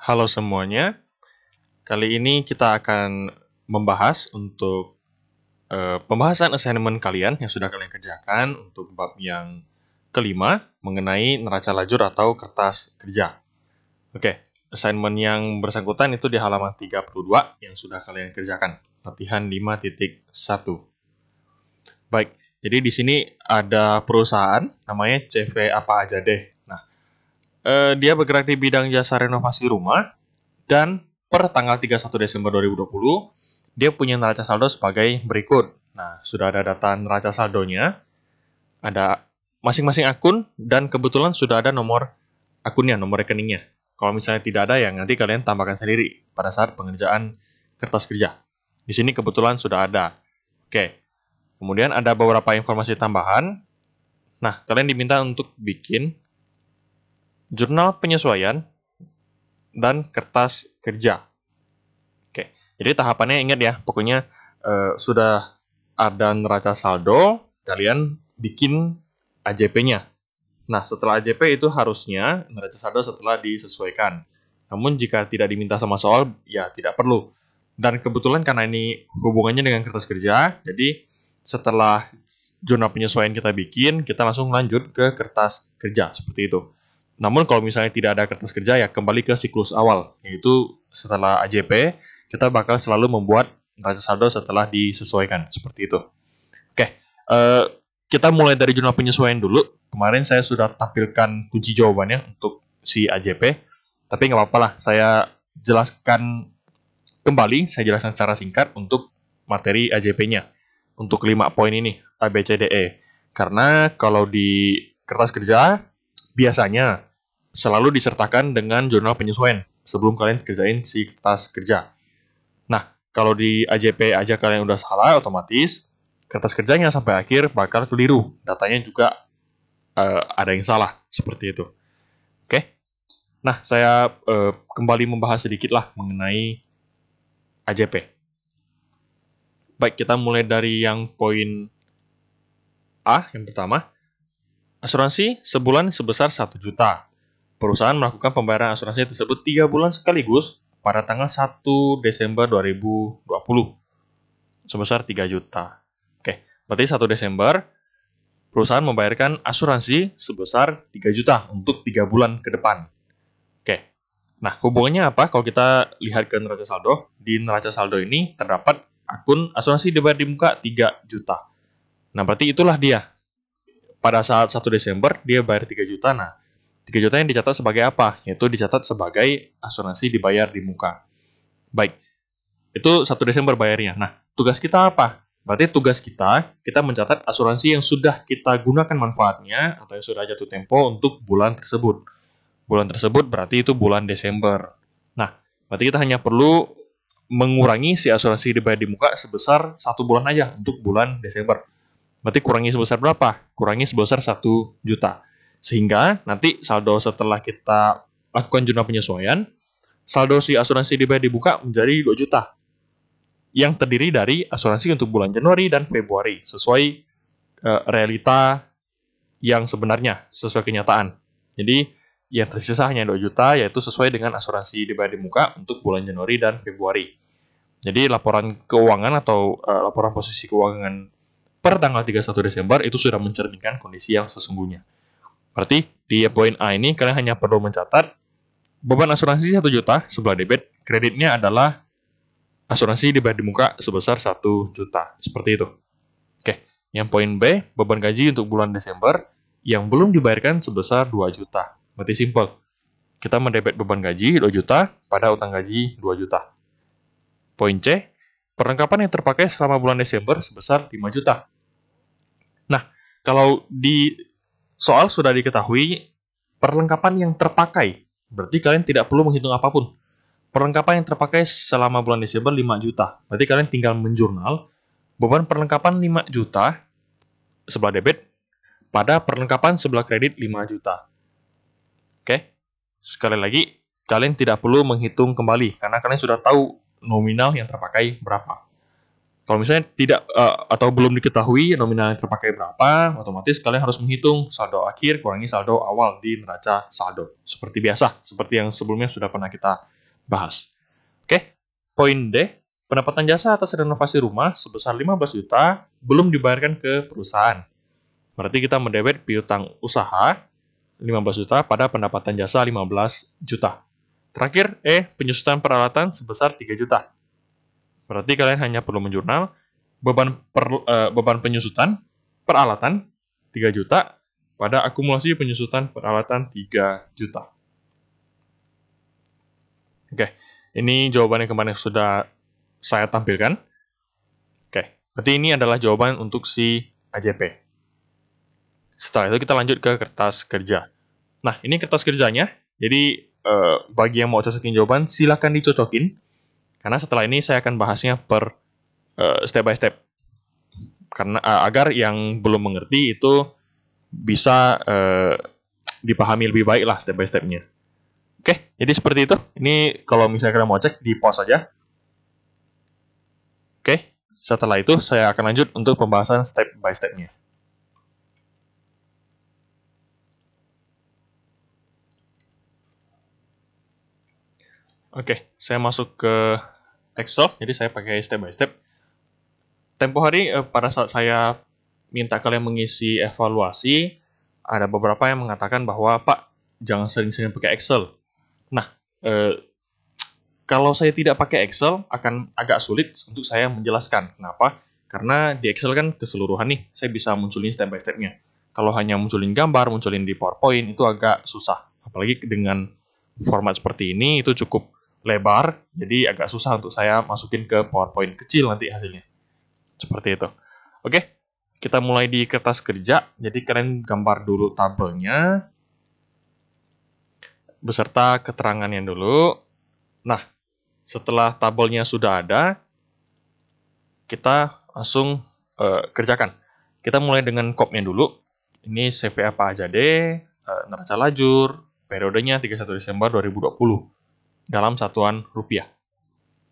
Halo semuanya, kali ini kita akan membahas untuk pembahasan assignment kalian yang sudah kalian kerjakan untuk bab yang kelima mengenai neraca lajur atau kertas kerja. Oke, assignment yang bersangkutan itu di halaman 32 yang sudah kalian kerjakan, latihan 5.1. Baik, jadi di sini ada perusahaan namanya CV apa aja deh. Nah, dia bergerak di bidang jasa renovasi rumah dan per tanggal 31 Desember 2020, dia punya neraca saldo sebagai berikut. Nah, sudah ada data neraca saldonya, ada masing-masing akun, dan kebetulan sudah ada nomor akunnya, nomor rekeningnya. Kalau misalnya tidak ada, ya nanti kalian tambahkan sendiri pada saat pengerjaan kertas kerja. Di sini kebetulan sudah ada. Oke, kemudian ada beberapa informasi tambahan. Nah, kalian diminta untuk bikin jurnal penyesuaian dan kertas kerja. Oke, jadi tahapannya ingat ya, pokoknya sudah ada neraca saldo, kalian bikin AJP-nya. Nah, setelah AJP itu harusnya neraca saldo setelah disesuaikan. Namun jika tidak diminta sama soal, ya tidak perlu. Dan kebetulan karena ini hubungannya dengan kertas kerja, jadi setelah jurnal penyesuaian kita bikin, kita langsung lanjut ke kertas kerja, seperti itu. Namun kalau misalnya tidak ada kertas kerja, ya kembali ke siklus awal, yaitu setelah AJP, kita bakal selalu membuat neraca saldo setelah disesuaikan, seperti itu. Oke, kita mulai dari jurnal penyesuaian dulu. Kemarin saya sudah tampilkan kunci jawabannya untuk si AJP, tapi nggak apa-apa lah, saya jelaskan kembali, saya jelaskan secara singkat untuk materi AJP-nya, untuk 5 poin ini, A, B, C, D, E. Karena kalau di kertas kerja, biasanya selalu disertakan dengan jurnal penyesuaian sebelum kalian kerjain si kertas kerja. Nah, kalau di AJP aja kalian udah salah, otomatis kertas kerjanya sampai akhir bakal keliru. Datanya juga ada yang salah, seperti itu. Oke? Nah, saya kembali membahas sedikit lah mengenai AJP. Baik, kita mulai dari yang poin A, yang pertama. Asuransi sebulan sebesar 1 juta. Perusahaan melakukan pembayaran asuransi tersebut 3 bulan sekaligus pada tanggal 1 Desember 2020 sebesar 3 juta. Oke, berarti 1 Desember perusahaan membayarkan asuransi sebesar 3 juta untuk 3 bulan ke depan. Oke, nah hubungannya apa kalau kita lihat ke neraca saldo? Di neraca saldo ini terdapat akun asuransi dibayar di muka 3 juta. Nah, berarti itulah dia. Pada saat 1 Desember dia bayar 3 juta. Nah, 3 juta yang dicatat sebagai apa? Yaitu dicatat sebagai asuransi dibayar di muka. Baik, itu 1 Desember bayarnya. Nah, tugas kita apa? Berarti tugas kita mencatat asuransi yang sudah kita gunakan manfaatnya atau yang sudah jatuh tempo untuk bulan tersebut. Bulan tersebut berarti itu bulan Desember. Nah, berarti kita hanya perlu mengurangi si asuransi dibayar di muka sebesar 1 bulan aja untuk bulan Desember. Berarti kurangi sebesar berapa? Kurangi sebesar 1 juta. Sehingga nanti saldo setelah kita lakukan jurnal penyesuaian, saldo si asuransi dibayar di muka menjadi 2 juta. Yang terdiri dari asuransi untuk bulan Januari dan Februari. Sesuai realita yang sebenarnya, sesuai kenyataan. Jadi, yang tersisa hanya 2 juta, yaitu sesuai dengan asuransi dibayar di muka untuk bulan Januari dan Februari. Jadi, laporan keuangan atau laporan posisi keuangan per tanggal 31 Desember itu sudah mencerminkan kondisi yang sesungguhnya. Berarti di poin A ini kalian hanya perlu mencatat beban asuransi 1 juta sebelah debit, kreditnya adalah asuransi dibayar di muka sebesar 1 juta. Seperti itu. Oke, yang poin B, beban gaji untuk bulan Desember yang belum dibayarkan sebesar 2 juta. Berarti simple. Kita mendebit beban gaji 2 juta pada utang gaji 2 juta. Poin C, perlengkapan yang terpakai selama bulan Desember sebesar 5 juta. Nah, kalau di soal sudah diketahui perlengkapan yang terpakai, berarti kalian tidak perlu menghitung apapun. Perlengkapan yang terpakai selama bulan Desember 5 juta. Berarti kalian tinggal menjurnal beban perlengkapan 5 juta sebelah debit pada perlengkapan sebelah kredit 5 juta. Oke? Sekali lagi, kalian tidak perlu menghitung kembali karena kalian sudah tahu nominal yang terpakai berapa. Kalau misalnya tidak atau belum diketahui nominal yang terpakai berapa, otomatis kalian harus menghitung saldo akhir kurangi saldo awal di neraca saldo. Seperti biasa, seperti yang sebelumnya sudah pernah kita bahas. Oke, poin D, pendapatan jasa atas renovasi rumah sebesar 15 juta belum dibayarkan ke perusahaan. Berarti kita mendebit piutang usaha 15 juta pada pendapatan jasa 15 juta. Terakhir, penyusutan peralatan sebesar 3 juta. Berarti kalian hanya perlu menjurnal beban penyusutan peralatan 3 juta pada akumulasi penyusutan peralatan 3 juta. Oke, ini jawaban yang kemarin sudah saya tampilkan. Oke, berarti ini adalah jawaban untuk si AJP. Setelah itu kita lanjut ke kertas kerja. Nah, ini kertas kerjanya. Jadi, bagi yang mau cocokin jawaban, silakan dicocokin. Karena setelah ini saya akan bahasnya per step by step. Karena agar yang belum mengerti itu bisa dipahami lebih baik lah step by stepnya. Oke, jadi seperti itu. Ini kalau misalnya kalian mau cek, di pause saja. Oke, setelah itu saya akan lanjut untuk pembahasan step by stepnya. Oke, saya masuk ke Excel, jadi saya pakai step by step. Tempo hari pada saat saya minta kalian mengisi evaluasi, ada beberapa yang mengatakan bahwa Pak, jangan sering-sering pakai Excel. Nah, kalau saya tidak pakai Excel, akan agak sulit untuk saya menjelaskan. Kenapa? Karena di Excel kan keseluruhan nih, saya bisa munculin step by step-nya. Kalau hanya munculin gambar, munculin di PowerPoint, itu agak susah. Apalagi dengan format seperti ini, itu cukup lebar, jadi agak susah untuk saya masukin ke PowerPoint kecil nanti hasilnya. Seperti itu. Oke, kita mulai di kertas kerja. Jadi kalian gambar dulu tabelnya, beserta keterangannya dulu. Nah, setelah tabelnya sudah ada, kita langsung kerjakan. Kita mulai dengan kopnya dulu. Ini CV apa aja deh, neraca lajur, periodenya 31 Desember 2020 dalam satuan rupiah.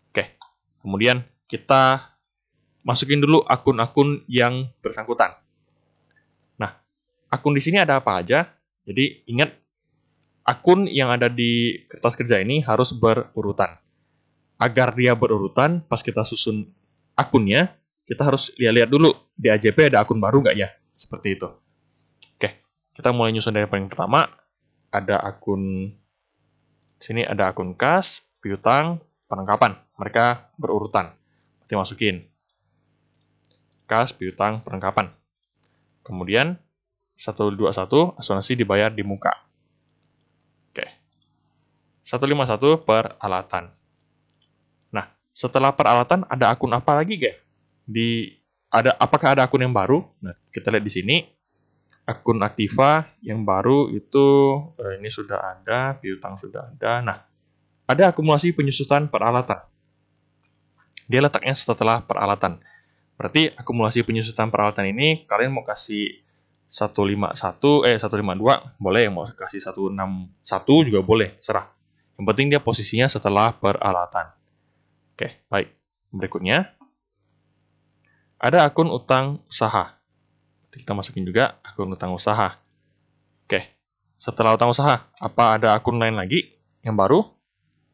Oke, kemudian kita masukin dulu akun-akun yang bersangkutan. Nah, akun di sini ada apa aja? Jadi ingat, akun yang ada di kertas kerja ini harus berurutan. Agar dia berurutan, pas kita susun akunnya, kita harus lihat-lihat dulu di AJP ada akun baru nggak ya? Seperti itu. Oke, kita mulai nyusun dari paling pertama. Ada akun, sini ada akun kas, piutang, penangkapan. Mereka berurutan. Berarti masukin kas, piutang, penangkapan. Kemudian 121 asuransi dibayar di muka. Oke. 151 peralatan. Nah, setelah peralatan ada akun apa lagi, guys? Apakah ada akun yang baru? Nah, kita lihat di sini. Akun aktiva yang baru itu ini sudah ada, piutang sudah ada. Nah, ada akumulasi penyusutan peralatan. Dia letaknya setelah peralatan. Berarti akumulasi penyusutan peralatan ini kalian mau kasih 152 boleh, yang mau kasih 161 juga boleh, serah. Yang penting dia posisinya setelah peralatan. Oke, baik. Berikutnya ada akun utang usaha. Kita masukin juga akun utang usaha. Oke, setelah utang usaha, apa ada akun lain lagi yang baru?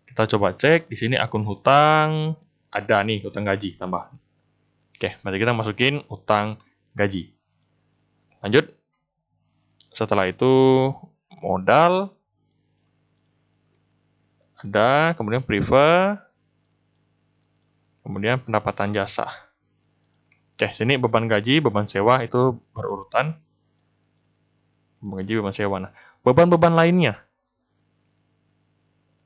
Kita coba cek di sini akun hutang, ada nih utang gaji tambah. Oke, berarti kita masukin utang gaji. Lanjut. Setelah itu modal ada, kemudian priva, kemudian pendapatan jasa. Oke, sini beban gaji, beban sewa itu berurutan. Beban gaji, beban sewa. Nah, beban-beban lainnya.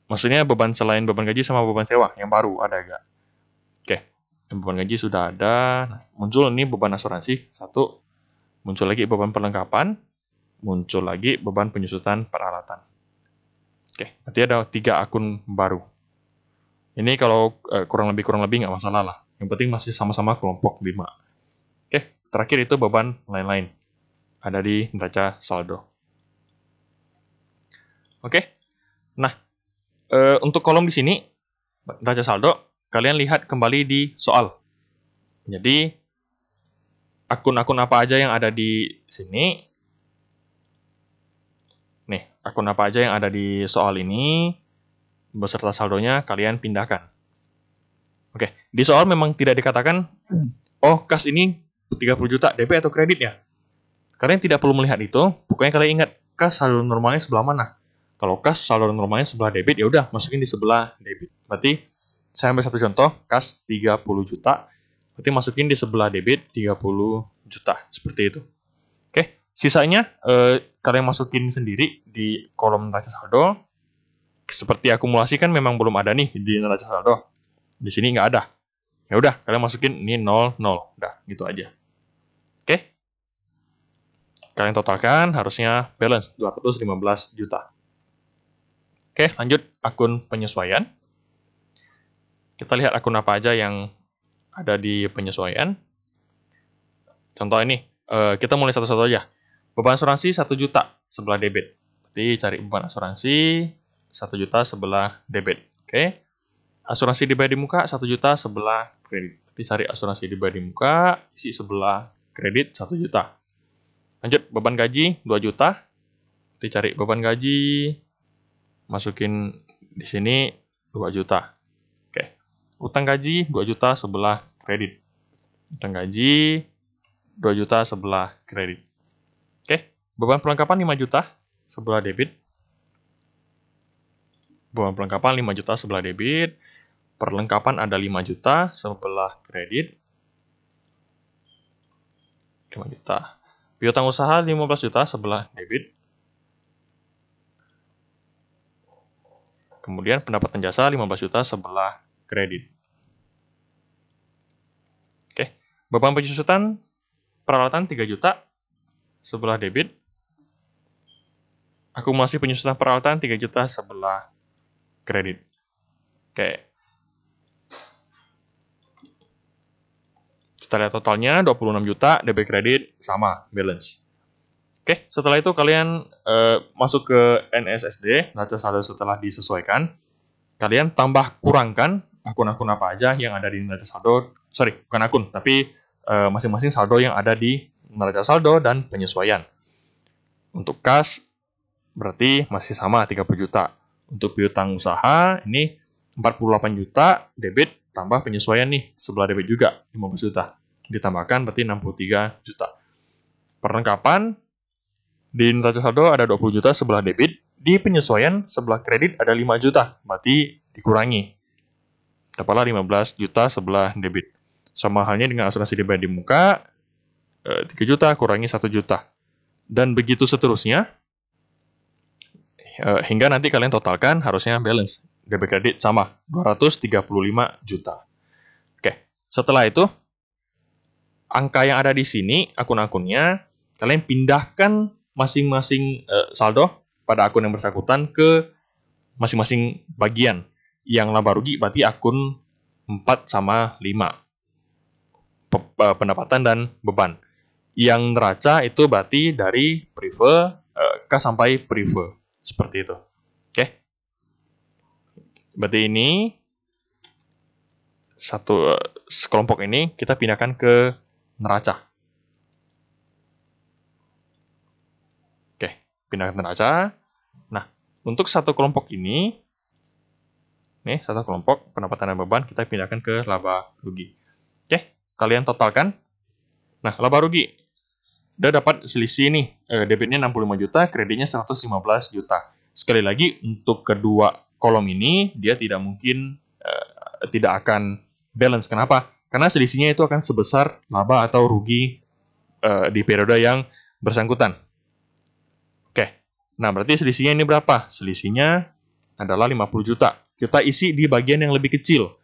Maksudnya beban selain beban gaji sama beban sewa yang baru ada enggak? Oke, beban gaji sudah ada. Nah, muncul ini beban asuransi satu, muncul lagi beban perlengkapan, muncul lagi beban penyusutan peralatan. Oke, berarti ada 3 akun baru. Ini kalau kurang lebih nggak masalah lah. Yang penting masih sama-sama kelompok 5. Oke, terakhir itu beban lain-lain. Ada di neraca saldo. Oke, nah untuk kolom di sini, neraca saldo, kalian lihat kembali di soal. Jadi, akun-akun apa aja yang ada di sini. Nih, akun apa aja yang ada di soal ini, beserta saldonya kalian pindahkan. Oke, di soal memang tidak dikatakan, oh kas ini 30 juta, debit atau kredit ya. Kalian tidak perlu melihat itu, pokoknya kalian ingat, kas saldo normalnya sebelah mana. Kalau kas saldo normalnya sebelah debit, ya udah masukin di sebelah debit. Berarti, saya ambil satu contoh, kas 30 juta, berarti masukin di sebelah debit 30 juta, seperti itu. Oke, sisanya kalian masukin sendiri di kolom neraca saldo. Seperti akumulasi kan memang belum ada nih di neraca saldo. Di sini nggak ada. Ya udah, kalian masukin ini 0, 0. Udah, gitu aja. Oke. Kalian totalkan harusnya balance 215 juta. Oke, lanjut akun penyesuaian. Kita lihat akun apa aja yang ada di penyesuaian. Contoh ini, kita mulai satu-satu aja. Beban asuransi 1 juta sebelah debit. Berarti cari beban asuransi 1 juta sebelah debit. Oke. Asuransi dibayar di muka 1 juta sebelah kredit. Berarti cari asuransi dibayar di muka, isi sebelah kredit 1 juta. Lanjut, beban gaji 2 juta. Berarti cari beban gaji, masukin di sini 2 juta. Oke. Utang gaji 2 juta sebelah kredit. Utang gaji 2 juta sebelah kredit. Oke. Beban perlengkapan 5 juta sebelah debit. Beban perlengkapan 5 juta sebelah debit. Perlengkapan ada 5 juta sebelah kredit. 5 juta. Piutang usaha 15 juta sebelah debit. Kemudian pendapatan jasa 15 juta sebelah kredit. Oke. Beban penjusutan peralatan 3 juta sebelah debit. Akumulasi penyusutan peralatan 3 juta sebelah kredit. Oke. Kita lihat totalnya 26 juta, debit kredit sama, balance. Oke, setelah itu kalian masuk ke NSSD, neraca saldo setelah disesuaikan. Kalian tambah kurangkan akun-akun apa aja yang ada di neraca saldo. Sorry, bukan akun, tapi masing-masing saldo yang ada di neraca saldo dan penyesuaian. Untuk kas, berarti masih sama 30 juta. Untuk piutang usaha, ini 48 juta, debit tambah penyesuaian nih, sebelah debit juga, 15 juta. Ditambahkan berarti 63 juta. Perlengkapan, di neraca saldo ada 20 juta sebelah debit, di penyesuaian sebelah kredit ada 5 juta, berarti dikurangi. Dapatlah 15 juta sebelah debit. Sama halnya dengan asuransi dibayar di muka, 3 juta kurangi 1 juta. Dan begitu seterusnya, hingga nanti kalian totalkan harusnya balance. Debit kredit sama, 235 juta. Oke, setelah itu, angka yang ada di sini, akun-akunnya, kalian pindahkan masing-masing saldo pada akun yang bersangkutan ke masing-masing bagian. Yang laba rugi berarti akun 4 sama 5. Pendapatan dan beban. Yang neraca itu berarti dari prive, kas sampai prive. Seperti itu. Oke. Berarti ini satu kelompok ini kita pindahkan ke neraca. Oke, pindah ke neraca. Nah, untuk satu kelompok ini, nih satu kelompok pendapatan dan beban kita pindahkan ke laba rugi. Oke, kalian totalkan. Nah, laba rugi udah dapat selisih nih, debitnya 65 juta, kreditnya 115 juta. Sekali lagi, untuk kedua kolom ini, dia tidak mungkin, tidak akan balance. Kenapa? Karena selisihnya itu akan sebesar laba atau rugi di periode yang bersangkutan. Oke, nah berarti selisihnya ini berapa? Selisihnya adalah 50 juta. Kita isi di bagian yang lebih kecil.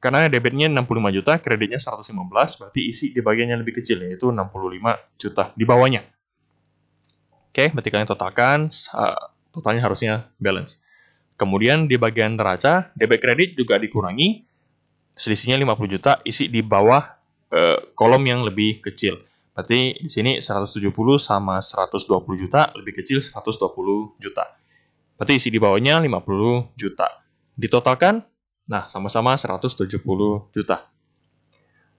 Karena debitnya 65 juta, kreditnya 115, berarti isi di bagian yang lebih kecil, yaitu 65 juta di bawahnya. Oke, berarti kalian totalkan, totalnya harusnya balance. Kemudian di bagian neraca, debit kredit juga dikurangi, selisihnya 50 juta, isi di bawah kolom yang lebih kecil. Berarti di sini 170 sama 120 juta, lebih kecil 120 juta. Berarti isi di bawahnya 50 juta. Ditotalkan, nah sama-sama 170 juta.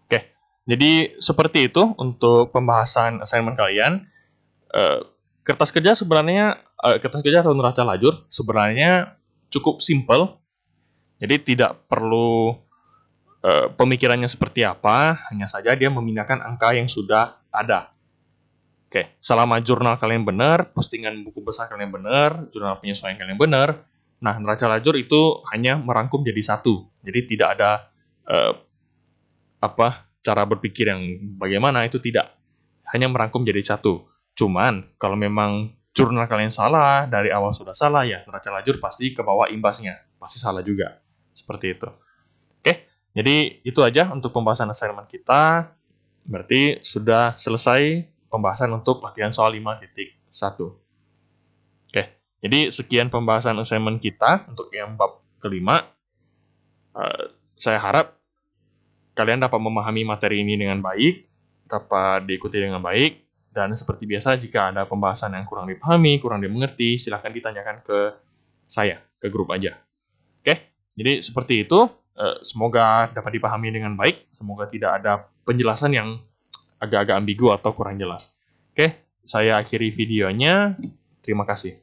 Oke, Jadi seperti itu untuk pembahasan assignment kalian. Kertas kerja atau neraca lajur sebenarnya cukup simple. Jadi tidak perlu pemikirannya seperti apa, hanya saja dia memindahkan angka yang sudah ada. Oke, selama jurnal kalian benar, postingan buku besar kalian benar, jurnal penyesuaian kalian benar, nah neraca lajur itu hanya merangkum jadi satu. Jadi tidak ada cara berpikir yang bagaimana, itu tidak. Hanya merangkum jadi satu. Cuman kalau memang jurnal kalian salah, dari awal sudah salah, ya neraca lajur pasti ke bawah imbasnya. Pasti salah juga. Seperti itu. Oke, jadi itu aja untuk pembahasan assignment kita. Berarti sudah selesai pembahasan untuk latihan soal 5.1. Oke, jadi sekian pembahasan assignment kita untuk yang bab kelima. Saya harap kalian dapat memahami materi ini dengan baik, dapat diikuti dengan baik, dan seperti biasa jika ada pembahasan yang kurang dipahami, kurang dimengerti, silahkan ditanyakan ke saya, ke grup aja. Oke, jadi seperti itu. Semoga dapat dipahami dengan baik. Semoga tidak ada penjelasan yang agak-agak ambigu atau kurang jelas. Oke, saya akhiri videonya. Terima kasih.